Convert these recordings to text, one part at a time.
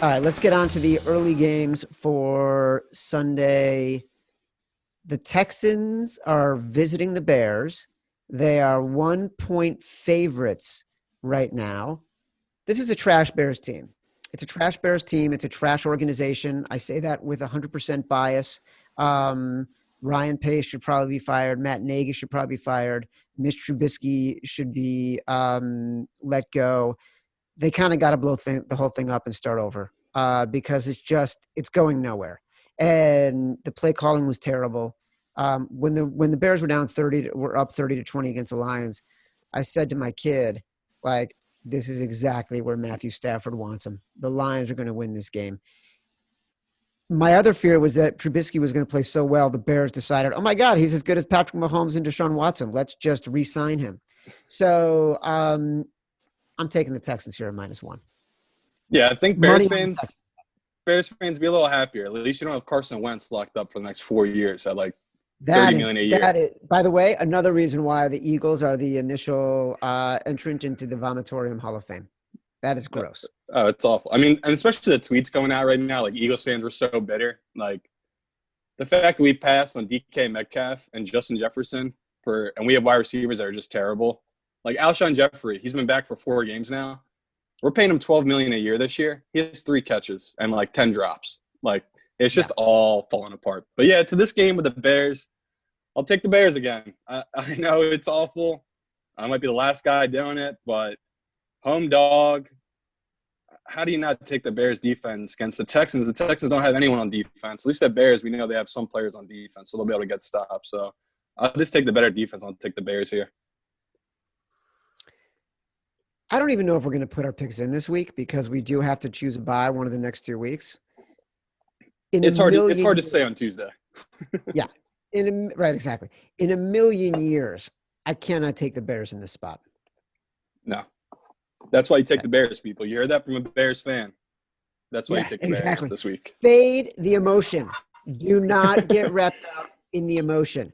All right, let's get on to the early games for Sunday. The Texans are visiting the Bears. They are 1-point favorites right now. This is a trash Bears team. It's a trash Bears team. It's a trash organization. I say that with 100% bias. Ryan Pace should probably be fired. Matt Nagy should probably be fired. Mitch Trubisky should be let go. They kind of got to blow the whole thing up and start over because it's going nowhere. And the play calling was terrible. When the Bears were up 30-20 against the Lions, I said to my kid, like, this is exactly where Matthew Stafford wants him. The Lions are going to win this game. My other fear was that Trubisky was going to play so well, the Bears decided, oh my God, he's as good as Patrick Mahomes and Deshaun Watson. Let's just re-sign him. So I'm taking the Texans here at -1. Yeah, I think Bears fans be a little happier. At least you don't have Carson Wentz locked up for the next 4 years at like $30 million a year. That is, by the way, another reason why the Eagles are the initial entrant into the Vomitorium Hall of Fame. That is gross. Oh, it's awful. I mean, and especially the tweets going out right now, like Eagles fans were so bitter. Like the fact that we passed on DK Metcalf and Justin Jefferson and we have wide receivers that are just terrible. Like Alshon Jeffrey, he's been back for 4 games now. We're paying him $12 million a year this year. He has 3 catches and like 10 drops. Like it's just all falling apart. But yeah, to this game with the Bears, I'll take the Bears again. I know it's awful. I might be the last guy doing it, but home dog. How do you not take the Bears defense against the Texans? The Texans don't have anyone on defense. At least the Bears, we know they have some players on defense, so they'll be able to get stops. So I'll just take the better defense. I'll take the Bears here. I don't even know if we're going to put our picks in this week because we do have to choose a bye one of the next 2 weeks. It's hard to say on Tuesday. Yeah. Right, exactly. In a million years, I cannot take the Bears in this spot. No. That's why you take the Bears, people. You heard that from a Bears fan. That's why you take the Bears this week. Fade the emotion. Do not get wrapped up in the emotion.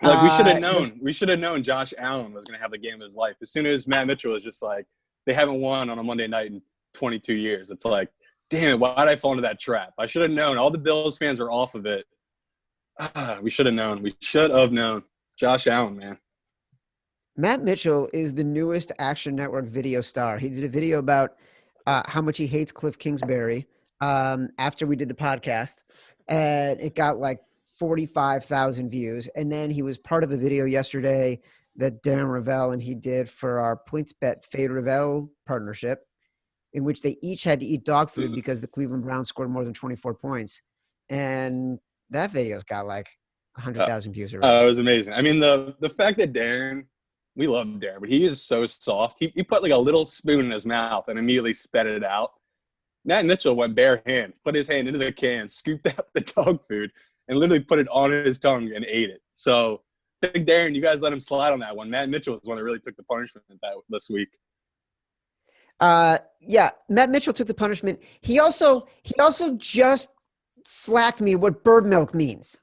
Like we should have known. We should have known Josh Allen was going to have the game of his life. As soon as Matt Mitchell was just like, they haven't won on a Monday night in 22 years. It's like, damn it, why did I fall into that trap? I should have known. All the Bills fans are off of it. We should have known. We should have known. Josh Allen, man. Matt Mitchell is the newest Action Network video star. He did a video about how much he hates Cliff Kingsbury after we did the podcast. And it got like 45,000 views. And then he was part of a video yesterday that Darren Ravel and he did for our PointsBet Fade Ravel partnership, in which they each had to eat dog food because the Cleveland Browns scored more than 24 points. And that video's got like 100,000 views already. It was amazing. I mean, the fact that Darren, we love Darren, but he is so soft. He put like a little spoon in his mouth and immediately spat it out. Matt Mitchell went bare hand, put his hand into the can, scooped out the dog food, and literally put it on his tongue and ate it. So I think, Darren, you guys let him slide on that one. Matt Mitchell was the one that really took the punishment this week. Yeah, Matt Mitchell took the punishment. He also just slacked me what bird milk means.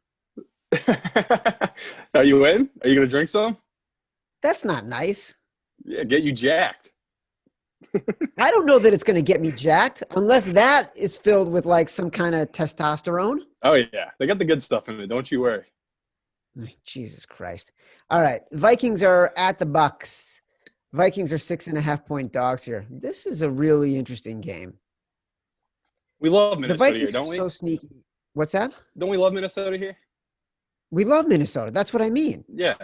Are you in? Are you going to drink some? That's not nice. Yeah, get you jacked. I don't know that it's going to get me jacked unless that is filled with like some kind of testosterone. Oh, yeah. They got the good stuff in it. Don't you worry. Jesus Christ. All right. Vikings are at the Bucks. Vikings are 6.5-point dogs here. This is a really interesting game. We love Minnesota here, don't we? So sneaky. What's that? Don't we love Minnesota here? We love Minnesota. That's what I mean. Yeah.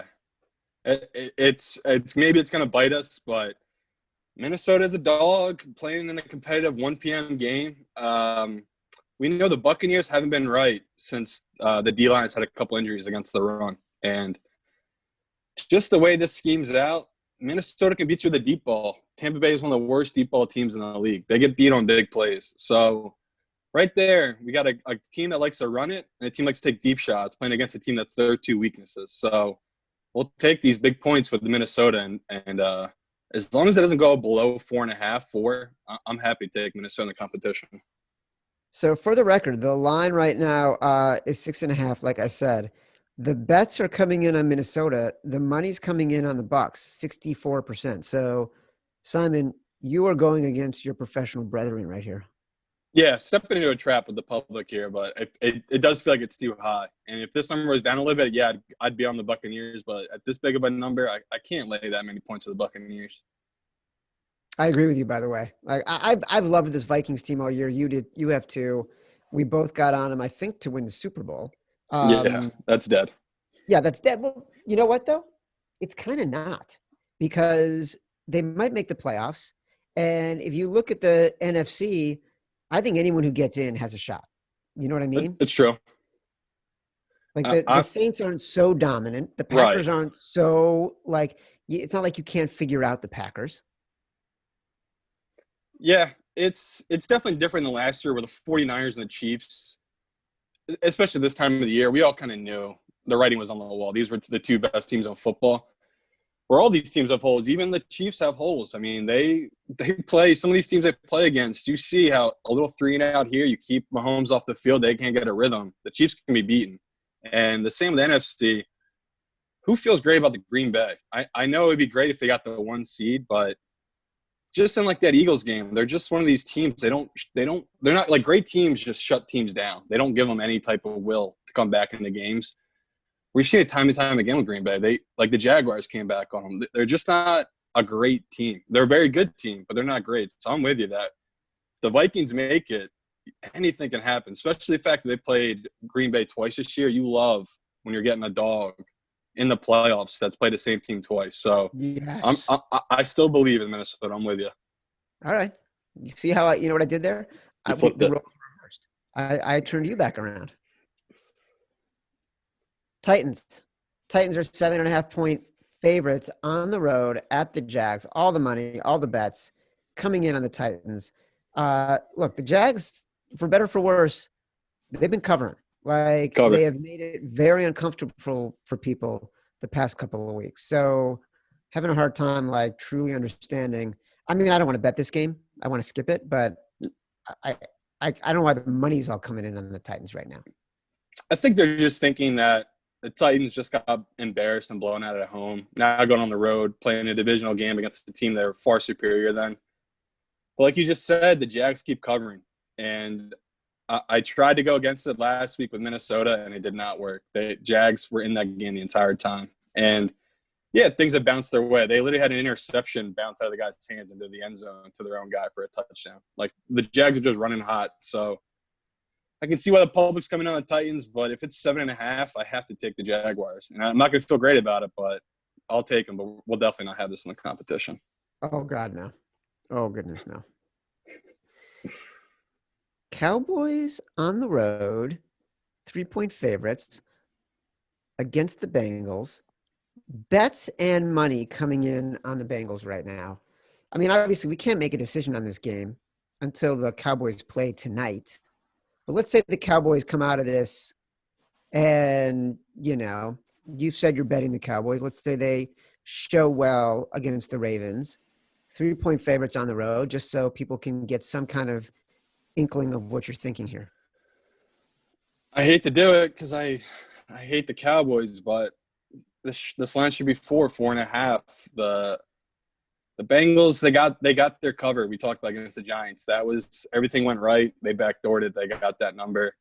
It's maybe it's going to bite us, but Minnesota's a dog playing in a competitive 1 p.m. game. We know the Buccaneers haven't been right since the D-line has had a couple injuries against the run. And just the way this scheme's out, Minnesota can beat you with a deep ball. Tampa Bay is one of the worst deep ball teams in the league. They get beat on big plays. So right there, we got a team that likes to run it and a team likes to take deep shots playing against a team that's their 2 weaknesses. So we'll take these big points with Minnesota. And as long as it doesn't go below 4.5, 4, I'm happy to take Minnesota in the competition. So for the record, the line right now is 6.5, like I said. The bets are coming in on Minnesota. The money's coming in on the Bucks, 64%. So, Simon, you are going against your professional brethren right here. Yeah, stepping into a trap with the public here, but it does feel like it's too high. And if this number was down a little bit, yeah, I'd be on the Buccaneers. But at this big of a number, I can't lay that many points with the Buccaneers. I agree with you, by the way. Like I've loved this Vikings team all year. You did. You have too. We both got on them, I think, to win the Super Bowl. Yeah, that's dead. Yeah, that's dead. Well, you know what though? It's kind of not because they might make the playoffs. And if you look at the NFC, I think anyone who gets in has a shot. You know what I mean? It's true. Like the Saints aren't so dominant. The Packers aren't so like it's not like you can't figure out the Packers. Yeah, it's definitely different than last year where the 49ers and the Chiefs, especially this time of the year, we all kind of knew the writing was on the wall. These were the two best teams in football. Where all these teams have holes, even the Chiefs have holes. I mean, they play some of these teams they play against. You see how a little 3-and-out here, you keep Mahomes off the field, they can't get a rhythm. The Chiefs can be beaten. And the same with the NFC. Who feels great about the Green Bay? I know it'd be great if they got the 1 seed, but just in like that Eagles game, they're just one of these teams. They're not like great teams just shut teams down. They don't give them any type of will to come back into games. We've seen it time and time again with Green Bay. They like the Jaguars came back on them. They're just not a great team. They're a very good team, but they're not great. So I'm with you that the Vikings make it, anything can happen, especially the fact that they played Green Bay twice this year. You love when you're getting a dog in the playoffs that's played the same team twice. So yes. I still believe in Minnesota. I'm with you. All right. You see how you know what I did there? You flipped it. I turned you back around. Titans are 7.5-point favorites on the road at the Jags. All the money, all the bets coming in on the Titans. Look, the Jags, for better or for worse, they've been covering. They have made it very uncomfortable for people the past couple of weeks. So having a hard time truly understanding. I mean, I don't want to bet this game. I want to skip it, but I don't know why the money's all coming in on the Titans right now. I think they're just thinking that the Titans just got embarrassed and blown out at home. Now going on the road, playing a divisional game against a team they're far superior than. But like you just said, the Jags keep covering. And I tried to go against it last week with Minnesota, and it did not work. The Jags were in that game the entire time. And, yeah, things have bounced their way. They literally had an interception bounce out of the guy's hands into the end zone to their own guy for a touchdown. Like, the Jags are just running hot. So I can see why the public's coming on the Titans, but if it's 7.5, I have to take the Jaguars. And I'm not going to feel great about it, but I'll take them. But we'll definitely not have this in the competition. Oh, God, no. Oh, goodness, no. Cowboys on the road, 3-point favorites against the Bengals. Bets and money coming in on the Bengals right now. I mean, obviously, we can't make a decision on this game until the Cowboys play tonight. But let's say the Cowboys come out of this and, you said you're betting the Cowboys. Let's say they show well against the Ravens. 3-point favorites on the road, just so people can get some kind of inkling of what you're thinking here. I hate to do it because I hate the Cowboys, but this line should be 4.5. The Bengals, they got their cover. We talked about against the Giants. That was everything went right. They backdoored it. They got that number.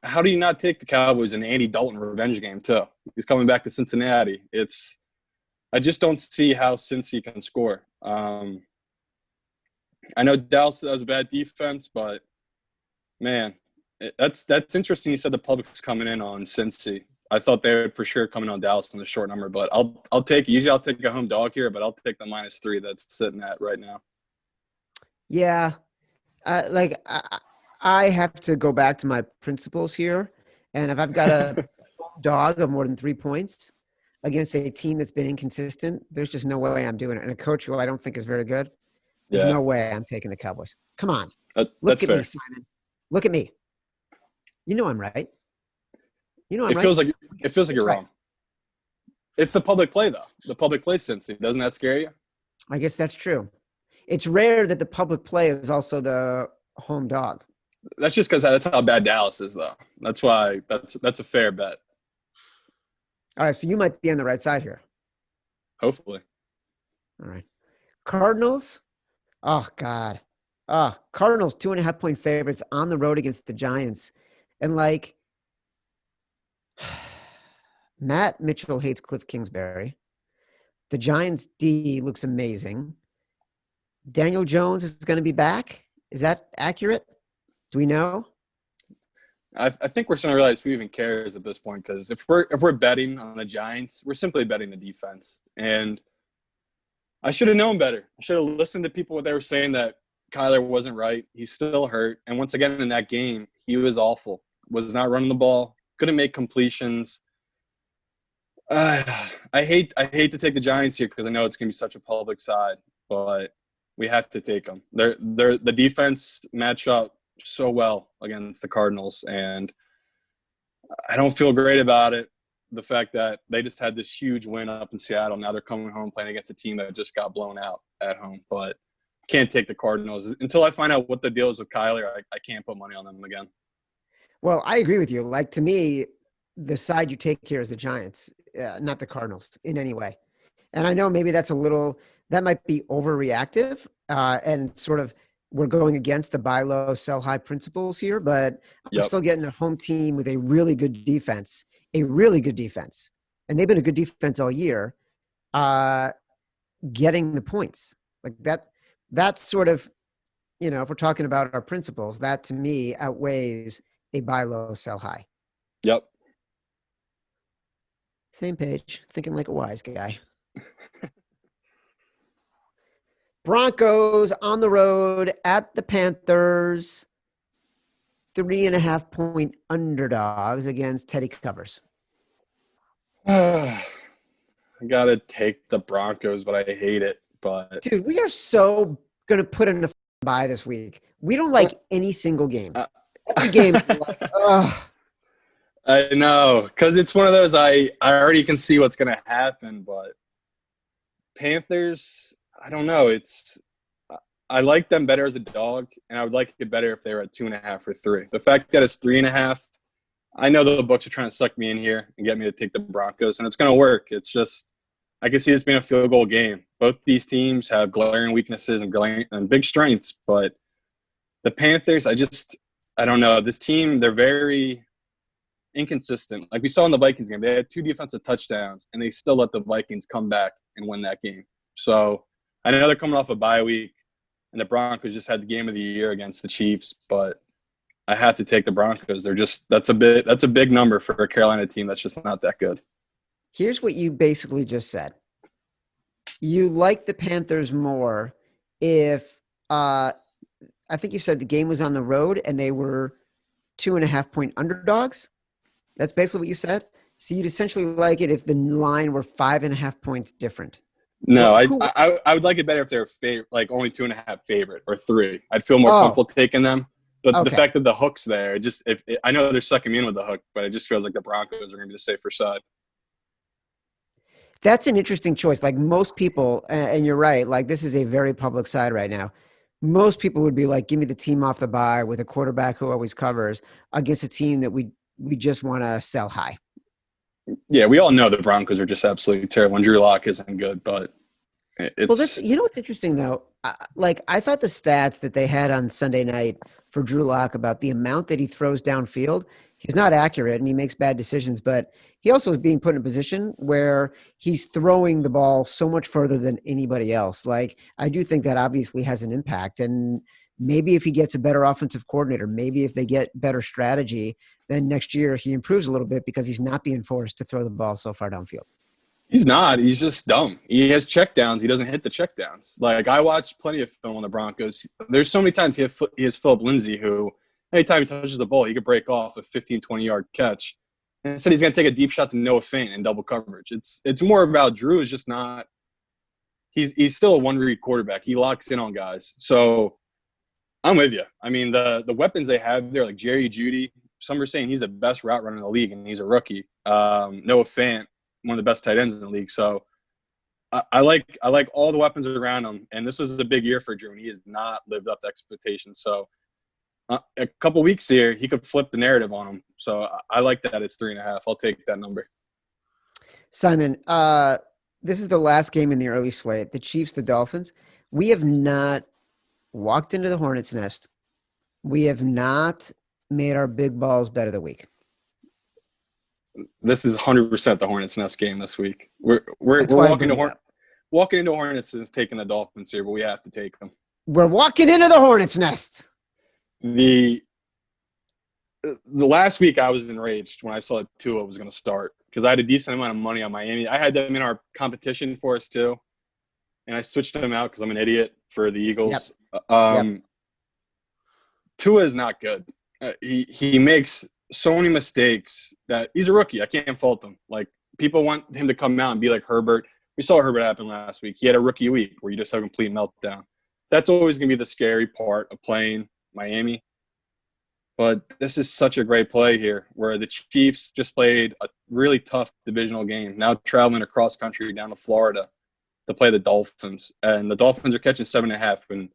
How do you not take the Cowboys in the Andy Dalton revenge game too? He's coming back to Cincinnati. I just don't see how Cincy can score. I know Dallas has a bad defense, but man, that's interesting. You said the public's coming in on Cincy. I thought they would for sure come in on Dallas in the short number, but I'll take it. Usually I'll take a home dog here, but I'll take the -3 that's sitting at right now. Yeah, I have to go back to my principles here, and if I've got a dog of more than 3 points against a team that's been inconsistent, there's just no way I'm doing it. And a coach who I don't think is very good, there's no way I'm taking the Cowboys. Come on, look at me, Simon. Look at me. You know I'm right. It feels like you're wrong. It's the public play, though. The public play Cincy. Doesn't that scare you? I guess that's true. It's rare that the public play is also the home dog. That's just because that's how bad Dallas is, though. That's why that's a fair bet. All right, so you might be on the right side here. Hopefully. All right. Cardinals. Oh, God. Cardinals 2.5-point favorites on the road against the Giants. And like Matt Mitchell hates Cliff Kingsbury. The Giants D looks amazing. Daniel Jones is going to be back. Is that accurate? Do we know? I think we're starting to realize who even cares at this point, because if we're betting on the Giants, we're simply betting the defense. And I should have known better. I should have listened to people what they were saying, that Kyler wasn't right. He's still hurt. And once again in that game, he was awful. Was not running the ball. Couldn't make completions. I hate to take the Giants here because I know it's going to be such a public side, but we have to take them. The defense match up so well against the Cardinals, and I don't feel great about it. The fact that they just had this huge win up in Seattle. Now they're coming home playing against a team that just got blown out at home, but can't take the Cardinals. Until I find out what the deal is with Kyler, I can't put money on them again. Well, I agree with you. Like, to me, the side you take here is the Giants, not the Cardinals in any way. And I know maybe that might be overreactive, and sort of we're going against the buy low, sell high principles here, but I'm still getting a home team with a really good defense. And they've been a good defense all year, getting the points. Like that's sort of, if we're talking about our principles, that to me outweighs a buy low, sell high. Yep. Same page, thinking like a wise guy. Broncos on the road at the Panthers, 3.5-point underdogs against Teddy covers. I got to take the Broncos, but I hate it. But dude, we are so going to put in a bye this week. We don't like any single game. Every game is like, ugh. I know, because it's one of those I already can see what's going to happen, but Panthers, I don't know. I like them better as a dog, and I would like it better if they were at 2.5 or 3. The fact that it's 3.5, I know the books are trying to suck me in here and get me to take the Broncos, and it's going to work. It's just I can see this being a field goal game. Both these teams have glaring weaknesses and big strengths, but the Panthers, I don't know. This team, they're very inconsistent. Like we saw in the Vikings game, they had 2 defensive touchdowns, and they still let the Vikings come back and win that game. So I know they're coming off a bye week, and the Broncos just had the game of the year against the Chiefs, but I have to take the Broncos. That's a big number for a Carolina team that's just not that good. Here's what you basically just said. You like the Panthers more if I think you said the game was on the road and they were 2.5-point underdogs. That's basically what you said. So you'd essentially like it if the line were 5.5 points different. No, I would like it better if they were like only 2.5 favorite or 3. I'd feel more comfortable taking them. But the fact that the hook's there, I know they're sucking me in with the hook, but it just feels like the Broncos are going to be the safer side. That's an interesting choice. Like most people, and you're right, like this is a very public side right now. Most people would be like, give me the team off the bye with a quarterback who always covers against a team that we just want to sell high. Yeah, we all know the Broncos are just absolutely terrible, and Drew Lock isn't good, but it's... Well, what's interesting, though? I thought the stats that they had on Sunday night for Drew Lock about the amount that he throws downfield, he's not accurate and he makes bad decisions, but he also is being put in a position where he's throwing the ball so much further than anybody else. Like, I do think that obviously has an impact. And maybe if he gets a better offensive coordinator, maybe if they get better strategy, then next year he improves a little bit because he's not being forced to throw the ball so far downfield. He's not. He's just dumb. He has checkdowns. He doesn't hit the checkdowns. Like, I watched plenty of film on the Broncos. There's so many times he has Philip Lindsay, who anytime he touches the ball, he could break off a 15, 20-yard catch. And instead, he's going to take a deep shot to Noah Fant in double coverage. It's more about Drew is just not – he's still a one-read quarterback. He locks in on guys. So I'm with you. I mean, the weapons they have there, like Jerry Jeudy, some are saying he's the best route runner in the league, and he's a rookie. Noah Fant, one of the best tight ends in the league. So I like all the weapons around him, and this was a big year for Drew, and he has not lived up to expectations. So a couple weeks here, he could flip the narrative on him. So I like that it's 3.5. I'll take that number. Simon, this is the last game in the early slate. The Chiefs, the Dolphins. We have not walked into the Hornets' nest. We have not made our big balls bet of the week. This is 100% the Hornets nest game this week. We're That's why I'm walking bringing it up. walking into Hornets and taking the Dolphins here, but we have to take them. We're walking into the Hornets' nest. The last week I was enraged when I saw that Tua was going to start because I had a decent amount of money on Miami. I had them in our competition for us too, and I switched them out because I'm an idiot for the Eagles. Yep. Tua is not good. He makes so many mistakes that he's a rookie. I can't fault him. Like, people want him to come out and be like Herbert. We saw Herbert happen last week. He had a rookie week where you just have a complete meltdown. That's always going to be the scary part of playing Miami. But this is such a great play here where the Chiefs just played a really tough divisional game, now traveling across country down to Florida to play the Dolphins. And the Dolphins are catching 7.5. And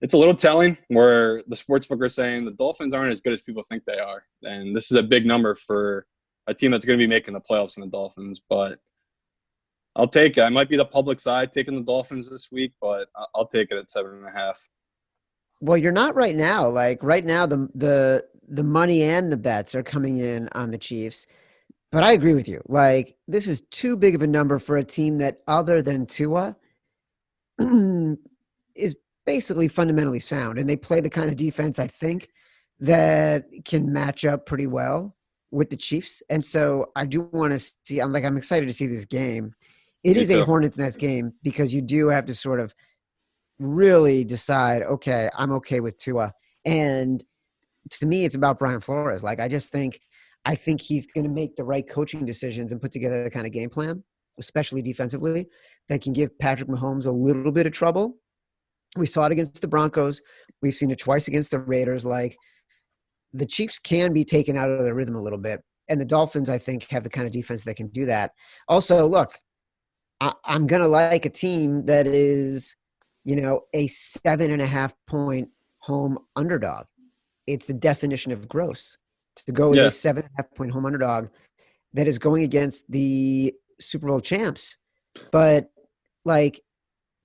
it's a little telling where the sportsbook are saying the Dolphins aren't as good as people think they are. And this is a big number for a team that's going to be making the playoffs in the Dolphins. But I'll take it. I might be the public side taking the Dolphins this week, but I'll take it at 7.5. Well, you're not right now. Like right now, the money and the bets are coming in on the Chiefs. But I agree with you. Like, this is too big of a number for a team that, other than Tua, is basically fundamentally sound. And they play the kind of defense, I think, that can match up pretty well with the Chiefs. And so I do want to see, I'm excited to see this game. It Me is a too. Hornets Nest game because you do have to sort of really decide, okay, I'm okay with Tua. And to me, it's about Brian Flores. Like, I think he's going to make the right coaching decisions and put together the kind of game plan, especially defensively, that can give Patrick Mahomes a little bit of trouble. We saw it against the Broncos. We've seen it twice against the Raiders. Like, the Chiefs can be taken out of their rhythm a little bit. And the Dolphins, I think, have the kind of defense that can do that. Also, look, I'm going to like a team that is, a 7.5 point home underdog. It's the definition of gross to go with a 7.5 point home underdog that is going against the Super Bowl champs. But, like,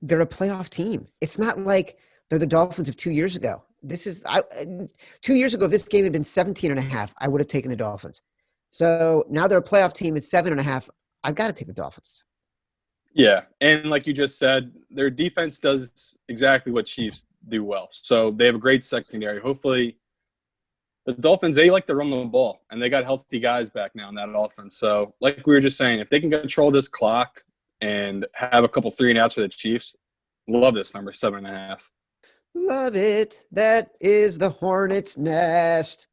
they're a playoff team. It's not like they're the Dolphins of 2 years ago. 2 years ago, if this game had been 17.5, I would have taken the Dolphins. So now they're a playoff team at 7.5. I've got to take the Dolphins. Yeah, and like you just said, their defense does exactly what Chiefs do well. So they have a great secondary. Hopefully, the Dolphins, they like to run the ball, and they got healthy guys back now in that offense. So like we were just saying, if they can control this clock and have a couple 3-and-outs for the Chiefs, love this number, 7.5. Love it. That is the Hornets' Nest.